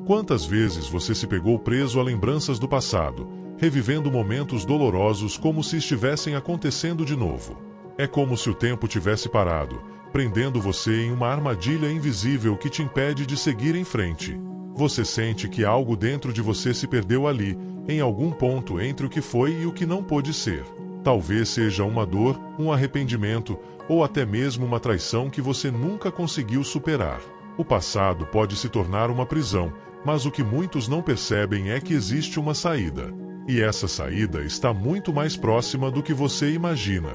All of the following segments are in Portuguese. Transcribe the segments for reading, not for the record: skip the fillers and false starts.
Quantas vezes você se pegou preso a lembranças do passado, revivendo momentos dolorosos como se estivessem acontecendo de novo? É como se o tempo tivesse parado, prendendo você em uma armadilha invisível que te impede de seguir em frente. Você sente que algo dentro de você se perdeu ali, em algum ponto entre o que foi e o que não pôde ser. Talvez seja uma dor, um arrependimento, ou até mesmo uma traição que você nunca conseguiu superar. O passado pode se tornar uma prisão, mas o que muitos não percebem é que existe uma saída. E essa saída está muito mais próxima do que você imagina.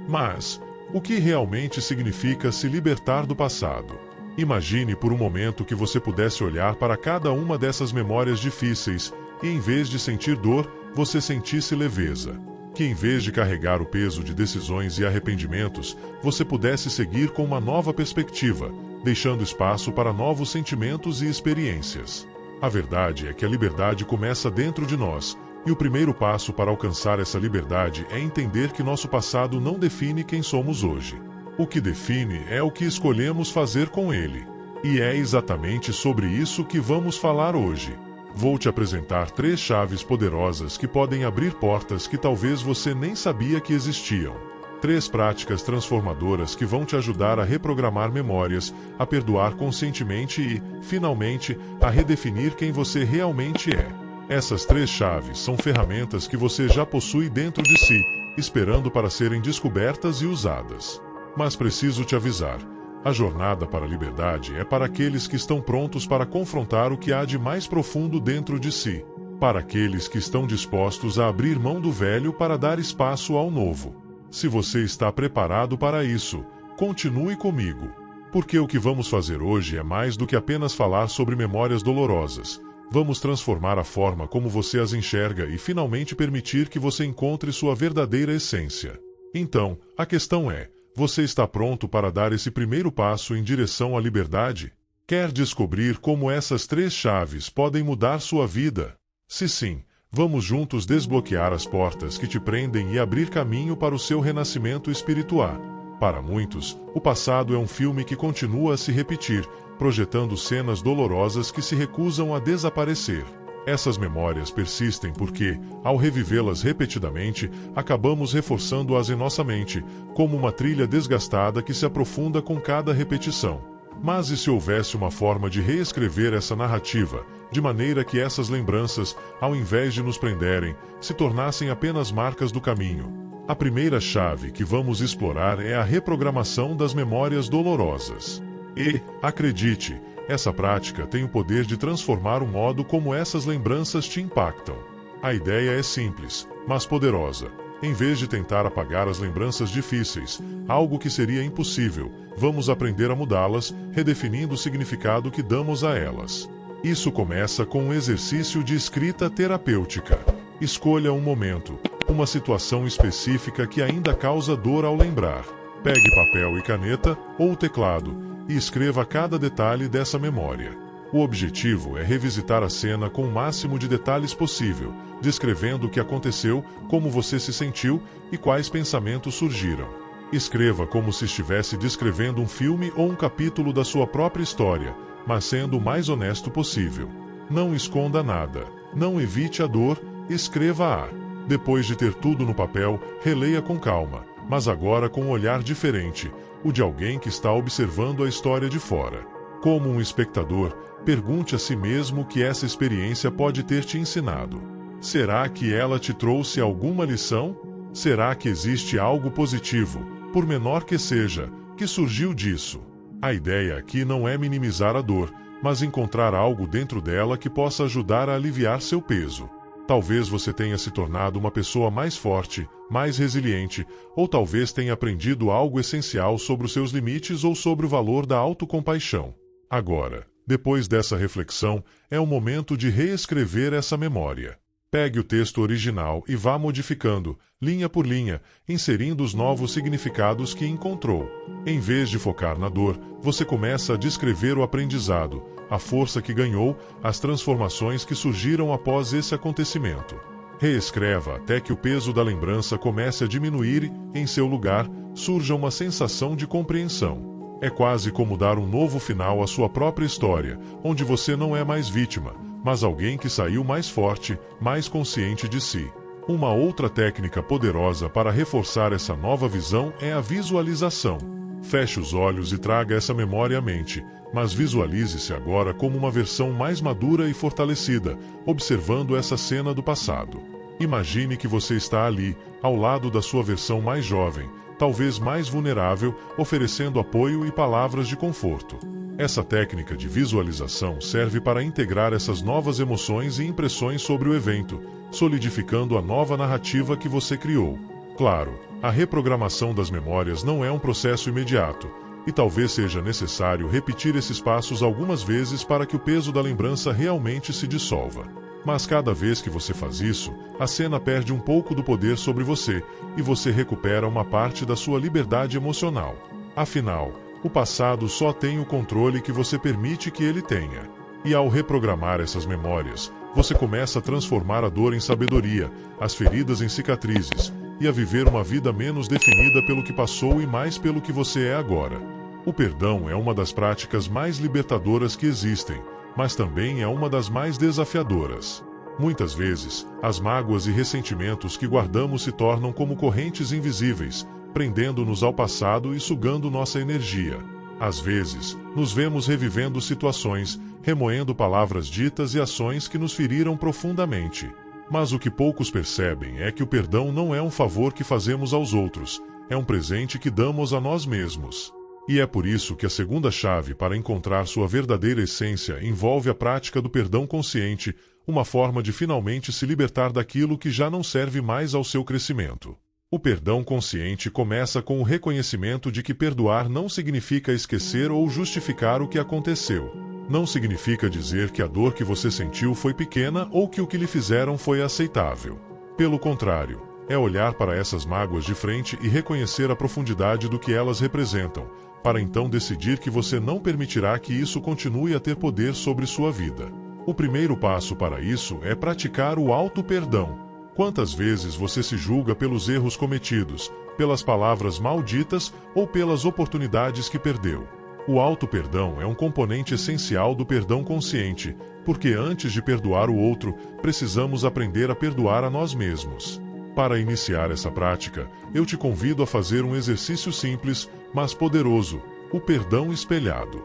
Mas, o que realmente significa se libertar do passado? Imagine por um momento que você pudesse olhar para cada uma dessas memórias difíceis e, em vez de sentir dor, você sentisse leveza. Que em vez de carregar o peso de decisões e arrependimentos, você pudesse seguir com uma nova perspectiva, deixando espaço para novos sentimentos e experiências. A verdade é que a liberdade começa dentro de nós, e o primeiro passo para alcançar essa liberdade é entender que nosso passado não define quem somos hoje. O que define é o que escolhemos fazer com ele. E é exatamente sobre isso que vamos falar hoje. Vou te apresentar 3 chaves poderosas que podem abrir portas que talvez você nem sabia que existiam. 3 práticas transformadoras que vão te ajudar a reprogramar memórias, a perdoar conscientemente e, finalmente, a redefinir quem você realmente é. Essas 3 chaves são ferramentas que você já possui dentro de si, esperando para serem descobertas e usadas. Mas preciso te avisar, a jornada para a liberdade é para aqueles que estão prontos para confrontar o que há de mais profundo dentro de si, para aqueles que estão dispostos a abrir mão do velho para dar espaço ao novo. Se você está preparado para isso, continue comigo. Porque o que vamos fazer hoje é mais do que apenas falar sobre memórias dolorosas. Vamos transformar a forma como você as enxerga e finalmente permitir que você encontre sua verdadeira essência. Então, a questão é, você está pronto para dar esse primeiro passo em direção à liberdade? Quer descobrir como essas 3 chaves podem mudar sua vida? Se sim, vamos juntos desbloquear as portas que te prendem e abrir caminho para o seu renascimento espiritual. Para muitos, o passado é um filme que continua a se repetir, projetando cenas dolorosas que se recusam a desaparecer. Essas memórias persistem porque, ao revivê-las repetidamente, acabamos reforçando-as em nossa mente, como uma trilha desgastada que se aprofunda com cada repetição. Mas e se houvesse uma forma de reescrever essa narrativa, de maneira que essas lembranças, ao invés de nos prenderem, se tornassem apenas marcas do caminho? A primeira chave que vamos explorar é a reprogramação das memórias dolorosas. E, acredite, essa prática tem o poder de transformar o modo como essas lembranças te impactam. A ideia é simples, mas poderosa. Em vez de tentar apagar as lembranças difíceis, algo que seria impossível, vamos aprender a mudá-las, redefinindo o significado que damos a elas. Isso começa com um exercício de escrita terapêutica. Escolha um momento, uma situação específica que ainda causa dor ao lembrar. Pegue papel e caneta, ou teclado, e escreva cada detalhe dessa memória. O objetivo é revisitar a cena com o máximo de detalhes possível, descrevendo o que aconteceu, como você se sentiu e quais pensamentos surgiram. Escreva como se estivesse descrevendo um filme ou um capítulo da sua própria história, mas sendo o mais honesto possível. Não esconda nada. Não evite a dor, escreva-a. Depois de ter tudo no papel, releia com calma, mas agora com um olhar diferente, o de alguém que está observando a história de fora. Como um espectador, pergunte a si mesmo o que essa experiência pode ter te ensinado. Será que ela te trouxe alguma lição? Será que existe algo positivo, por menor que seja, que surgiu disso? A ideia aqui não é minimizar a dor, mas encontrar algo dentro dela que possa ajudar a aliviar seu peso. Talvez você tenha se tornado uma pessoa mais forte, mais resiliente, ou talvez tenha aprendido algo essencial sobre os seus limites ou sobre o valor da autocompaixão. Agora, depois dessa reflexão, é o momento de reescrever essa memória. Pegue o texto original e vá modificando, linha por linha, inserindo os novos significados que encontrou. Em vez de focar na dor, você começa a descrever o aprendizado, a força que ganhou, as transformações que surgiram após esse acontecimento. Reescreva até que o peso da lembrança comece a diminuir e, em seu lugar, surja uma sensação de compreensão. É quase como dar um novo final à sua própria história, onde você não é mais vítima, mas alguém que saiu mais forte, mais consciente de si. Uma outra técnica poderosa para reforçar essa nova visão é a visualização. Feche os olhos e traga essa memória à mente, mas visualize-se agora como uma versão mais madura e fortalecida, observando essa cena do passado. Imagine que você está ali, ao lado da sua versão mais jovem, talvez mais vulnerável, oferecendo apoio e palavras de conforto. Essa técnica de visualização serve para integrar essas novas emoções e impressões sobre o evento, solidificando a nova narrativa que você criou. Claro, a reprogramação das memórias não é um processo imediato, e talvez seja necessário repetir esses passos algumas vezes para que o peso da lembrança realmente se dissolva. Mas cada vez que você faz isso, a cena perde um pouco do poder sobre você, e você recupera uma parte da sua liberdade emocional. Afinal, o passado só tem o controle que você permite que ele tenha. E ao reprogramar essas memórias, você começa a transformar a dor em sabedoria, as feridas em cicatrizes, e a viver uma vida menos definida pelo que passou e mais pelo que você é agora. O perdão é uma das práticas mais libertadoras que existem, mas também é uma das mais desafiadoras. Muitas vezes, as mágoas e ressentimentos que guardamos se tornam como correntes invisíveis, prendendo-nos ao passado e sugando nossa energia. Às vezes, nos vemos revivendo situações, remoendo palavras ditas e ações que nos feriram profundamente. Mas o que poucos percebem é que o perdão não é um favor que fazemos aos outros, é um presente que damos a nós mesmos. E é por isso que a segunda chave para encontrar sua verdadeira essência envolve a prática do perdão consciente, uma forma de finalmente se libertar daquilo que já não serve mais ao seu crescimento. O perdão consciente começa com o reconhecimento de que perdoar não significa esquecer ou justificar o que aconteceu. Não significa dizer que a dor que você sentiu foi pequena ou que o que lhe fizeram foi aceitável. Pelo contrário, é olhar para essas mágoas de frente e reconhecer a profundidade do que elas representam, para então decidir que você não permitirá que isso continue a ter poder sobre sua vida. O primeiro passo para isso é praticar o auto-perdão. Quantas vezes você se julga pelos erros cometidos, pelas palavras malditas ou pelas oportunidades que perdeu? O auto-perdão é um componente essencial do perdão consciente, porque antes de perdoar o outro, precisamos aprender a perdoar a nós mesmos. Para iniciar essa prática, eu te convido a fazer um exercício simples, mas poderoso, o perdão espelhado.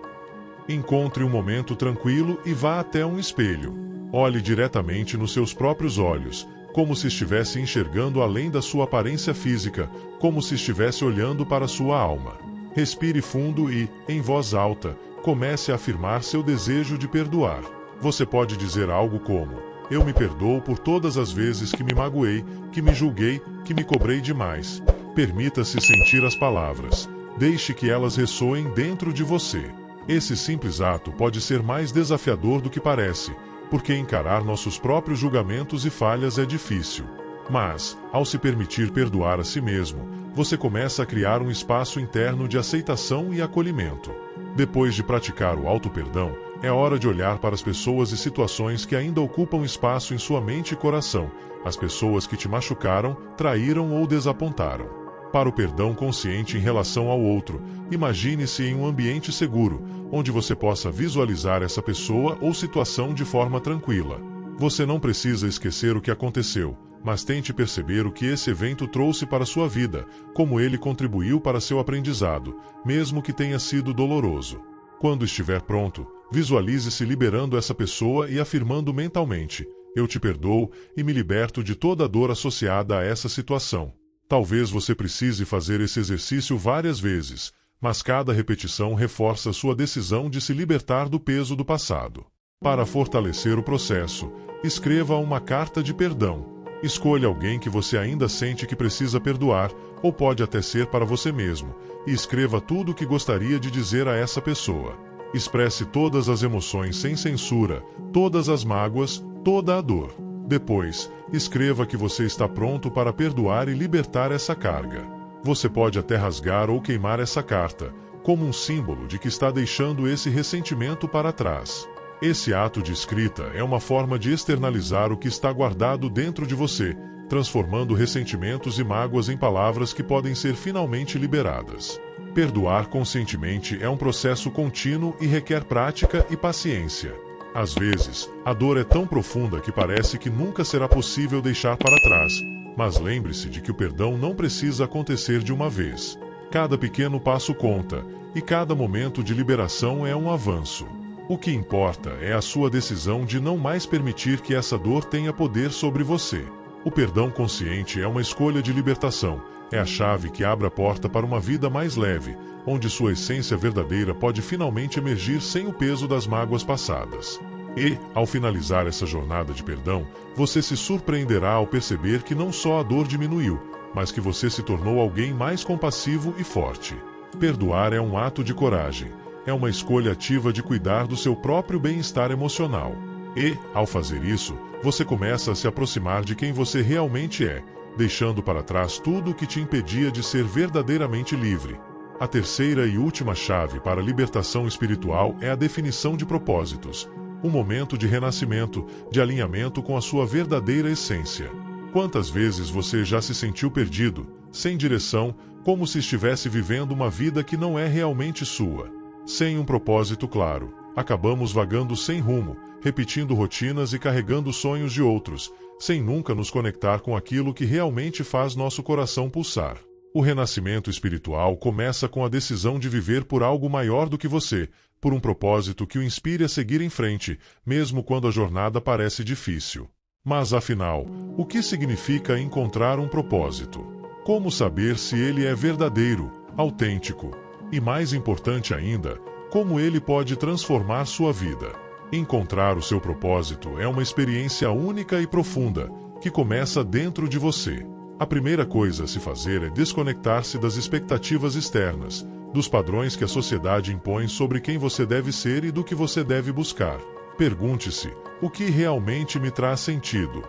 Encontre um momento tranquilo e vá até um espelho. Olhe diretamente nos seus próprios olhos, como se estivesse enxergando além da sua aparência física, como se estivesse olhando para sua alma. Respire fundo e, em voz alta, comece a afirmar seu desejo de perdoar. Você pode dizer algo como: eu me perdoo por todas as vezes que me magoei, que me julguei, que me cobrei demais. Permita-se sentir as palavras. Deixe que elas ressoem dentro de você. Esse simples ato pode ser mais desafiador do que parece, porque encarar nossos próprios julgamentos e falhas é difícil. Mas, ao se permitir perdoar a si mesmo, você começa a criar um espaço interno de aceitação e acolhimento. Depois de praticar o auto-perdão, é hora de olhar para as pessoas e situações que ainda ocupam espaço em sua mente e coração, as pessoas que te machucaram, traíram ou desapontaram. Para o perdão consciente em relação ao outro, imagine-se em um ambiente seguro, onde você possa visualizar essa pessoa ou situação de forma tranquila. Você não precisa esquecer o que aconteceu, mas tente perceber o que esse evento trouxe para sua vida, como ele contribuiu para seu aprendizado, mesmo que tenha sido doloroso. Quando estiver pronto, visualize-se liberando essa pessoa e afirmando mentalmente: eu te perdoo e me liberto de toda a dor associada a essa situação. Talvez você precise fazer esse exercício várias vezes, mas cada repetição reforça sua decisão de se libertar do peso do passado. Para fortalecer o processo, escreva uma carta de perdão. Escolha alguém que você ainda sente que precisa perdoar, ou pode até ser para você mesmo, e escreva tudo o que gostaria de dizer a essa pessoa. Expresse todas as emoções sem censura, todas as mágoas, toda a dor. Depois, escreva que você está pronto para perdoar e libertar essa carga. Você pode até rasgar ou queimar essa carta, como um símbolo de que está deixando esse ressentimento para trás. Esse ato de escrita é uma forma de externalizar o que está guardado dentro de você, transformando ressentimentos e mágoas em palavras que podem ser finalmente liberadas. Perdoar conscientemente é um processo contínuo e requer prática e paciência. Às vezes, a dor é tão profunda que parece que nunca será possível deixar para trás, mas lembre-se de que o perdão não precisa acontecer de uma vez. Cada pequeno passo conta, e cada momento de liberação é um avanço. O que importa é a sua decisão de não mais permitir que essa dor tenha poder sobre você. O perdão consciente é uma escolha de libertação, é a chave que abre a porta para uma vida mais leve, onde sua essência verdadeira pode finalmente emergir sem o peso das mágoas passadas. E, ao finalizar essa jornada de perdão, você se surpreenderá ao perceber que não só a dor diminuiu, mas que você se tornou alguém mais compassivo e forte. Perdoar é um ato de coragem, é uma escolha ativa de cuidar do seu próprio bem-estar emocional. E, ao fazer isso, você começa a se aproximar de quem você realmente é, deixando para trás tudo o que te impedia de ser verdadeiramente livre. A terceira e última chave para a libertação espiritual é a definição de propósitos, um momento de renascimento, de alinhamento com a sua verdadeira essência. Quantas vezes você já se sentiu perdido, sem direção, como se estivesse vivendo uma vida que não é realmente sua? Sem um propósito claro, acabamos vagando sem rumo, repetindo rotinas e carregando sonhos de outros, sem nunca nos conectar com aquilo que realmente faz nosso coração pulsar. O renascimento espiritual começa com a decisão de viver por algo maior do que você, por um propósito que o inspire a seguir em frente, mesmo quando a jornada parece difícil. Mas afinal, o que significa encontrar um propósito? Como saber se ele é verdadeiro, autêntico? E mais importante ainda, como ele pode transformar sua vida? Encontrar o seu propósito é uma experiência única e profunda, que começa dentro de você. A primeira coisa a se fazer é desconectar-se das expectativas externas, dos padrões que a sociedade impõe sobre quem você deve ser e do que você deve buscar. Pergunte-se, o que realmente me traz sentido?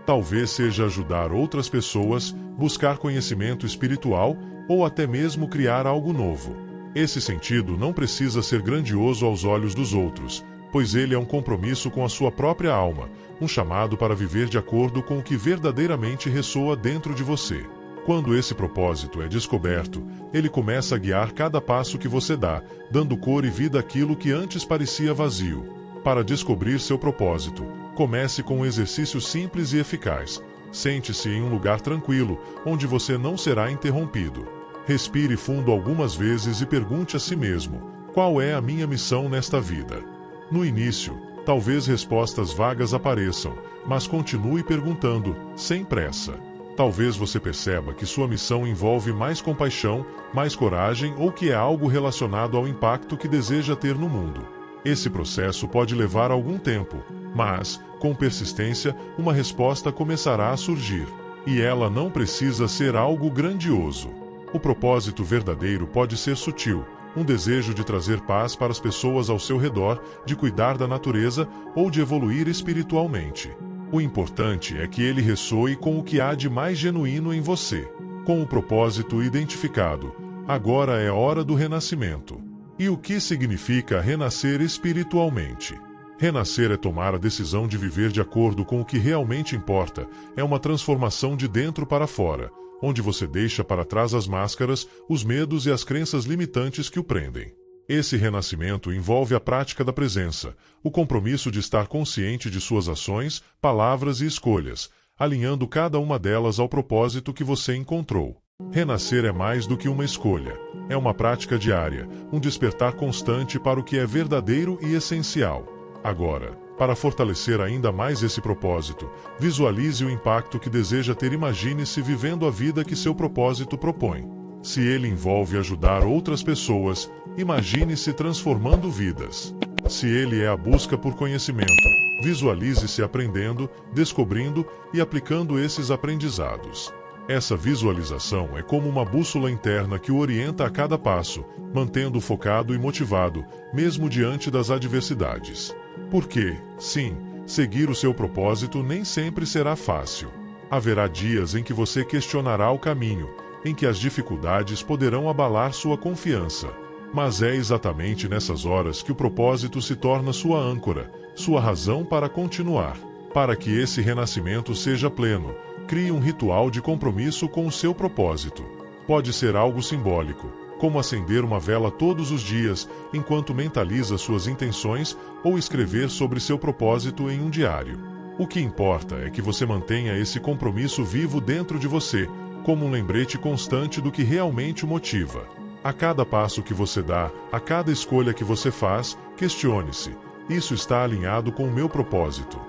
Talvez seja ajudar outras pessoas, buscar conhecimento espiritual ou até mesmo criar algo novo. Esse sentido não precisa ser grandioso aos olhos dos outros, pois ele é um compromisso com a sua própria alma, um chamado para viver de acordo com o que verdadeiramente ressoa dentro de você. Quando esse propósito é descoberto, ele começa a guiar cada passo que você dá, dando cor e vida àquilo que antes parecia vazio. Para descobrir seu propósito, comece com um exercício simples e eficaz. Sente-se em um lugar tranquilo, onde você não será interrompido. Respire fundo algumas vezes e pergunte a si mesmo: qual é a minha missão nesta vida? No início, talvez respostas vagas apareçam, mas continue perguntando, sem pressa. Talvez você perceba que sua missão envolve mais compaixão, mais coragem ou que é algo relacionado ao impacto que deseja ter no mundo. Esse processo pode levar algum tempo, mas, com persistência, uma resposta começará a surgir. E ela não precisa ser algo grandioso. O propósito verdadeiro pode ser sutil, um desejo de trazer paz para as pessoas ao seu redor, de cuidar da natureza ou de evoluir espiritualmente. O importante é que ele ressoe com o que há de mais genuíno em você. Com o propósito identificado, agora é hora do renascimento. E o que significa renascer espiritualmente? Renascer é tomar a decisão de viver de acordo com o que realmente importa, é uma transformação de dentro para fora, onde você deixa para trás as máscaras, os medos e as crenças limitantes que o prendem. Esse renascimento envolve a prática da presença, o compromisso de estar consciente de suas ações, palavras e escolhas, alinhando cada uma delas ao propósito que você encontrou. Renascer é mais do que uma escolha, é uma prática diária, um despertar constante para o que é verdadeiro e essencial. Agora, para fortalecer ainda mais esse propósito, visualize o impacto que deseja ter. Imagine-se vivendo a vida que seu propósito propõe. Se ele envolve ajudar outras pessoas, imagine-se transformando vidas. Se ele é a busca por conhecimento, visualize-se aprendendo, descobrindo e aplicando esses aprendizados. Essa visualização é como uma bússola interna que o orienta a cada passo, mantendo-o focado e motivado, mesmo diante das adversidades. Porque, sim, seguir o seu propósito nem sempre será fácil. Haverá dias em que você questionará o caminho, em que as dificuldades poderão abalar sua confiança. Mas é exatamente nessas horas que o propósito se torna sua âncora, sua razão para continuar. Para que esse renascimento seja pleno, crie um ritual de compromisso com o seu propósito. Pode ser algo simbólico, como acender uma vela todos os dias, enquanto mentaliza suas intenções, ou escrever sobre seu propósito em um diário. O que importa é que você mantenha esse compromisso vivo dentro de você, como um lembrete constante do que realmente o motiva. A cada passo que você dá, a cada escolha que você faz, questione-se: isso está alinhado com o meu propósito?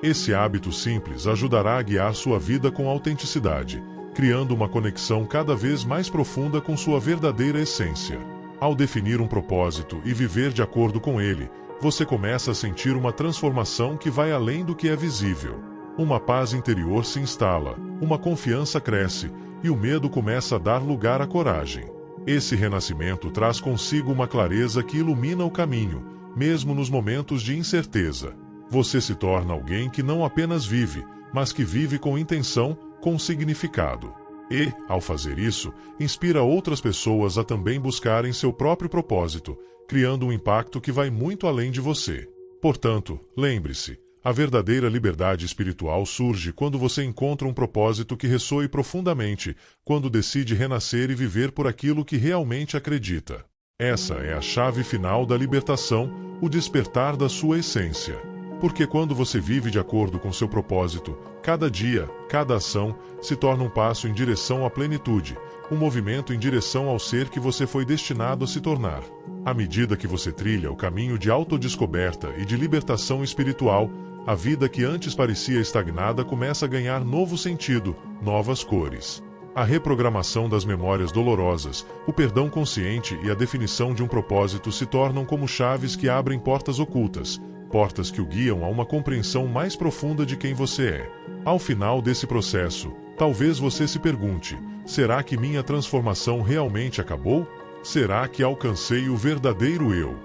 Esse hábito simples ajudará a guiar sua vida com autenticidade, criando uma conexão cada vez mais profunda com sua verdadeira essência. Ao definir um propósito e viver de acordo com ele, você começa a sentir uma transformação que vai além do que é visível. Uma paz interior se instala, uma confiança cresce, e o medo começa a dar lugar à coragem. Esse renascimento traz consigo uma clareza que ilumina o caminho, mesmo nos momentos de incerteza. Você se torna alguém que não apenas vive, mas que vive com intenção, com significado. E, ao fazer isso, inspira outras pessoas a também buscarem seu próprio propósito, criando um impacto que vai muito além de você. Portanto, lembre-se, a verdadeira liberdade espiritual surge quando você encontra um propósito que ressoe profundamente, quando decide renascer e viver por aquilo que realmente acredita. Essa é a chave final da libertação, o despertar da sua essência. Porque quando você vive de acordo com seu propósito, cada dia, cada ação, se torna um passo em direção à plenitude, um movimento em direção ao ser que você foi destinado a se tornar. À medida que você trilha o caminho de autodescoberta e de libertação espiritual, a vida que antes parecia estagnada começa a ganhar novo sentido, novas cores. A reprogramação das memórias dolorosas, o perdão consciente e a definição de um propósito se tornam como chaves que abrem portas ocultas, portas que o guiam a uma compreensão mais profunda de quem você é. Ao final desse processo, talvez você se pergunte: será que minha transformação realmente acabou? Será que alcancei o verdadeiro eu?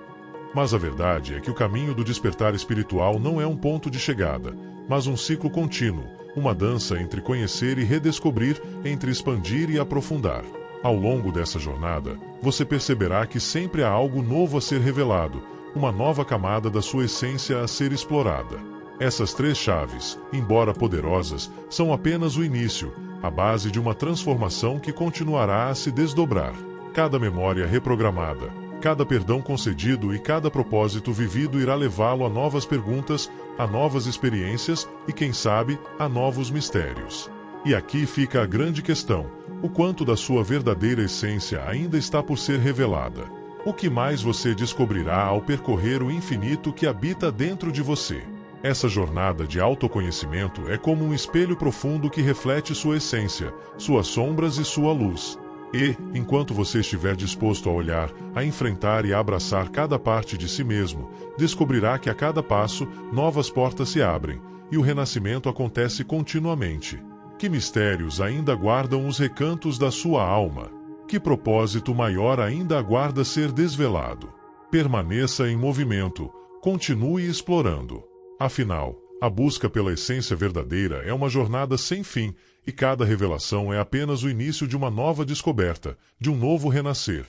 Mas a verdade é que o caminho do despertar espiritual não é um ponto de chegada, mas um ciclo contínuo, uma dança entre conhecer e redescobrir, entre expandir e aprofundar. Ao longo dessa jornada, você perceberá que sempre há algo novo a ser revelado, uma nova camada da sua essência a ser explorada. Essas três chaves, embora poderosas, são apenas o início, a base de uma transformação que continuará a se desdobrar. Cada memória reprogramada, cada perdão concedido e cada propósito vivido irá levá-lo a novas perguntas, a novas experiências e, quem sabe, a novos mistérios. E aqui fica a grande questão: o quanto da sua verdadeira essência ainda está por ser revelada? O que mais você descobrirá ao percorrer o infinito que habita dentro de você? Essa jornada de autoconhecimento é como um espelho profundo que reflete sua essência, suas sombras e sua luz. E, enquanto você estiver disposto a olhar, a enfrentar e a abraçar cada parte de si mesmo, descobrirá que a cada passo, novas portas se abrem, e o renascimento acontece continuamente. Que mistérios ainda guardam os recantos da sua alma? Que propósito maior ainda aguarda ser desvelado? Permaneça em movimento, continue explorando. Afinal, a busca pela essência verdadeira é uma jornada sem fim, e cada revelação é apenas o início de uma nova descoberta, de um novo renascer.